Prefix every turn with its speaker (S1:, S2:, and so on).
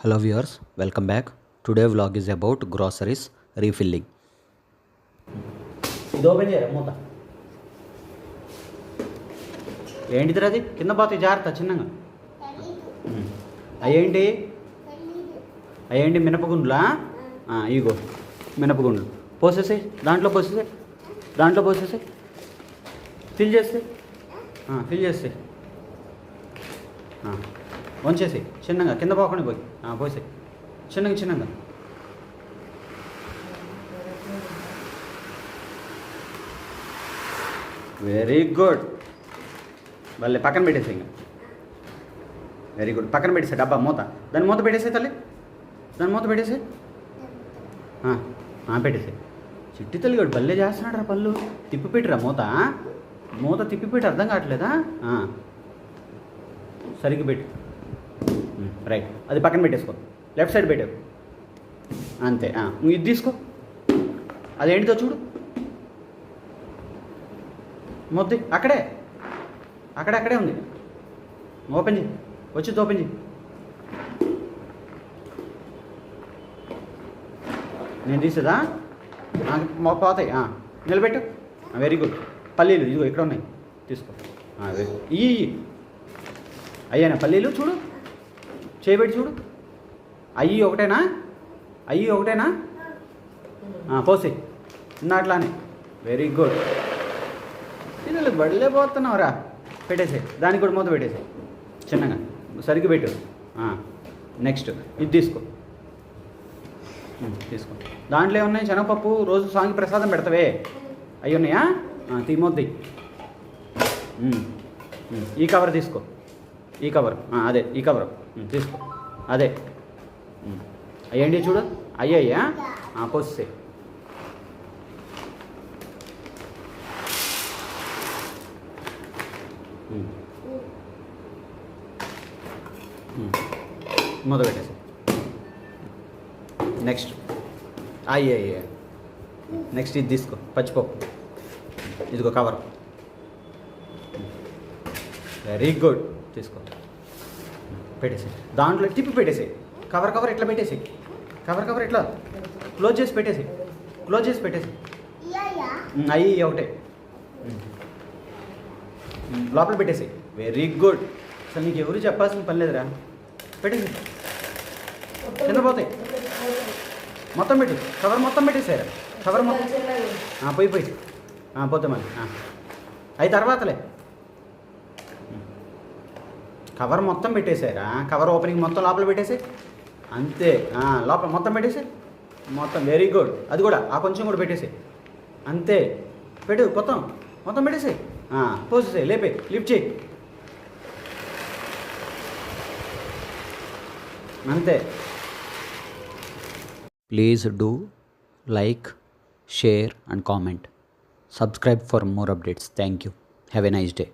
S1: Hello viewers, welcome back. Today vlog is about groceries refilling. ఇది open చేయరా మూత. ఏంటిది అది కింద పోతే జాగ్రత్త చిన్నగా. అయ్యేంటి మినపగుండ్లా? ఇగో మినపగుండ్లు పోసేసి దాంట్లో పోసేసి ఫిల్ చేస్తే వంచేసి చిన్నగా కింద పోకుండా పోసి చిన్నగా వెరీ గుడ్. మళ్ళీ పక్కన పెట్టేసి ఇంకా వెరీ గుడ్. పక్కన పెట్టేసే డబ్బా దాని మూత పెట్టేసే తల్లి, దాని మూత పెట్టేసి పెట్టేసి. చిట్టి తల్లి కూడా భలే చేస్తున్నాడు రా పళ్ళు. తిప్పిపెట్టిరా మూత తిప్పిపెట్టి అర్థం కావట్లేదా? సరిగ్గా పెట్టు. రైట్, అది పక్కన పెట్టేసుకో. లెఫ్ట్ సైడ్ పెట్టావు అంతే. ఇది తీసుకో, అదేంటిదో చూడు. మొద్ది అక్కడే ఉంది. ఓపెన్ చేయి, వచ్చి ఓపెన్ చేయి. నేను తీసేదా? పోతాయి. నిలబెట్టు. Very good. పల్లీలు ఇదిగో ఇక్కడ ఉన్నాయి, తీసుకో. అయ్యానా పల్లీలు? చూడు, చేయబెట్టి చూడు. అయ్యి ఒకటేనా? పోసి అట్లానే. Very good. పిల్లలు బడిలే పోతున్నావురా. పెట్టేసే, దానికి కూడా మూత పెట్టేసే చిన్నగా, సరిగ్గా పెట్టు. నెక్స్ట్ ఇది తీసుకో. దాంట్లో ఏమున్నాయి? శనగపప్పు రోజు స్వామికి ప్రసాదం పెడతావే, అవి ఉన్నాయా? తీమొద్ది. ఈ కవర్ తీసుకో. ఈ కవర్ అదే, ఈ కవర్ తీసుకో. అదే అయ్యండి చూడు. అయ్యా పోస్తే మొదలు పెట్టేసి. నెక్స్ట్ నెక్స్ట్ ఇది తీసుకో. పచ్చిపప్పు ఇదిగో కవర్. Very good. తీసుకో, పెట్టేసి దాంట్లో తిప్పి పెట్టేసి. కవర్ ఇట్లా పెట్టేసి. కవర్ ఇట్లా క్లోజ్ చేసి పెట్టేసి. అయ్యి ఒకటే లోపల పెట్టేసి. Very good. అసలు నీకు ఎవరు చెప్పాల్సిన పని లేదురా. పెట్టేసి కింద పోతాయి. మొత్తం పెట్టు. కవర్ మొత్తం పెట్టేసారా? కవర్ మొత్తం పోయి పోతే మళ్ళీ అవి తర్వాతలే. కవర్ మొత్తం పెట్టేసారా? కవర్ ఓపెనింగ్ మొత్తం లోపల పెట్టేసి. అంతే, లోపల మొత్తం పెట్టేసి. మొత్తం వెరీ గుడ్. అది కూడా కొంచెం కూడా పెట్టేసి. అంతే, పెట్టు. మొత్తం పెట్టేసి. పోసేసే, లిఫ్ట్ చేయి. అంతే. Please do like, share and comment. Subscribe for more updates. Thank you. Have a nice day.